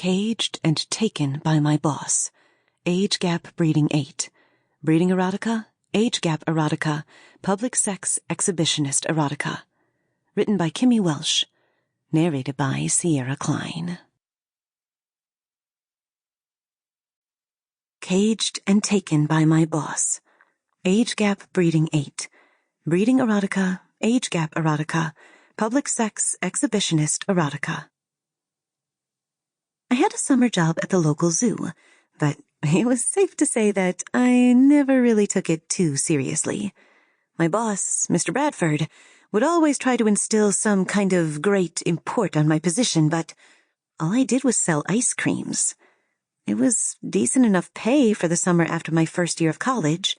Caged and taken by my boss. Age gap breeding 8. Breeding erotica, age gap erotica, public sex exhibitionist erotica. Written by Kimmy Welsh. Narrated by Kline. Caged and taken by my boss. Age gap breeding 8. Breeding erotica, age gap erotica, public sex exhibitionist erotica. I had a summer job at the local zoo, but it was safe to say that I never really took it too seriously. My boss, Mr. Bradford, would always try to instill some kind of great import on my position, but all I did was sell ice creams. It was decent enough pay for the summer after my first year of college.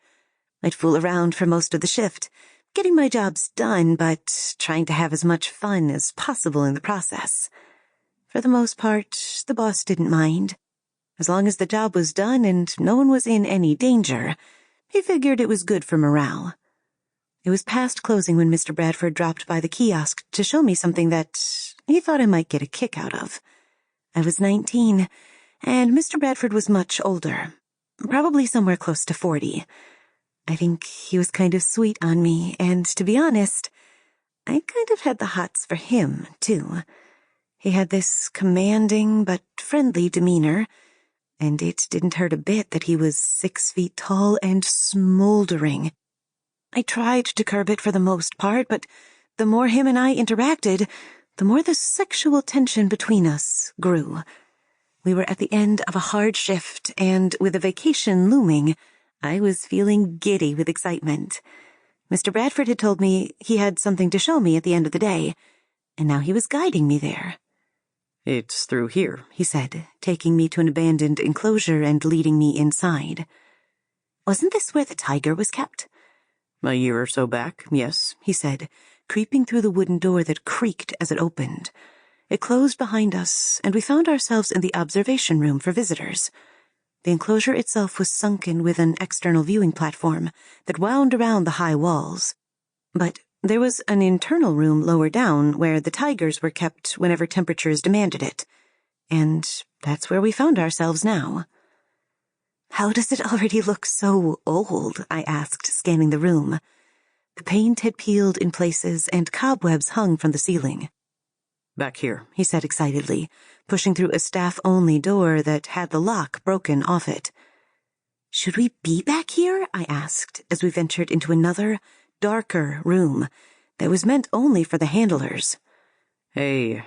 I'd fool around for most of the shift, getting my jobs done, but trying to have as much fun as possible in the process. For the most part, the boss didn't mind. As long as the job was done and no one was in any danger, he figured it was good for morale. It was past closing when Mr. Bradford dropped by the kiosk to show me something that he thought I might get a kick out of. I was 19, and Mr. Bradford was much older, probably somewhere close to 40. I think he was kind of sweet on me, and to be honest, I kind of had the hots for him, too. He had this commanding but friendly demeanor, and it didn't hurt a bit that he was 6 feet tall and smoldering. I tried to curb it for the most part, but the more him and I interacted, the more the sexual tension between us grew. We were at the end of a hard shift, and with a vacation looming, I was feeling giddy with excitement. Mr. Bradford had told me he had something to show me at the end of the day, and now he was guiding me there. "It's through here," he said, taking me to an abandoned enclosure and leading me inside. "Wasn't this where the tiger was kept?" "A year or so back, yes," he said, creeping through the wooden door that creaked as it opened. It closed behind us, and we found ourselves in the observation room for visitors. The enclosure itself was sunken with an external viewing platform that wound around the high walls. But there was an internal room lower down where the tigers were kept whenever temperatures demanded it. And that's where we found ourselves now. "How does it already look so old?" I asked, scanning the room. The paint had peeled in places and cobwebs hung from the ceiling. "Back here," he said excitedly, pushing through a staff-only door that had the lock broken off it. "Should we be back here?" I asked, as we ventured into another, darker room that was meant only for the handlers. "Hey,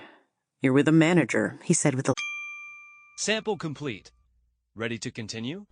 you're with the manager," he said with a... Sample complete. Ready to continue?